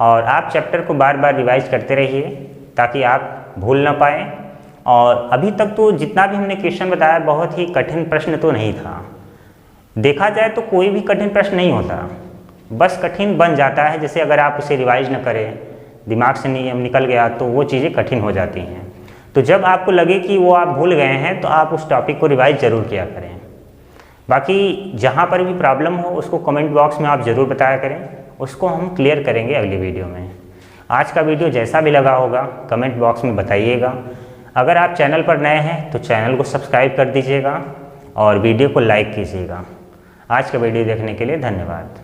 और आप चैप्टर को बार बार रिवाइज करते रहिए ताकि आप भूल ना पाएँ। और अभी तक तो जितना भी हमने क्वेश्चन बताया बहुत ही कठिन प्रश्न तो नहीं था। देखा जाए तो कोई भी कठिन प्रश्न नहीं होता, बस कठिन बन जाता है। जैसे अगर आप उसे रिवाइज न करें, दिमाग से निकल गया तो वो चीज़ें कठिन हो जाती हैं। तो जब आपको लगे कि वो आप भूल गए हैं तो आप उस टॉपिक को रिवाइज ज़रूर किया करें। बाकी जहाँ पर भी प्रॉब्लम हो उसको कमेंट बॉक्स में आप ज़रूर बताया करें, उसको हम क्लियर करेंगे अगली वीडियो में। आज का वीडियो जैसा भी लगा होगा कमेंट बॉक्स में बताइएगा। अगर आप चैनल पर नए हैं तो चैनल को सब्सक्राइब कर दीजिएगा और वीडियो को लाइक कीजिएगा। आज का वीडियो देखने के लिए धन्यवाद।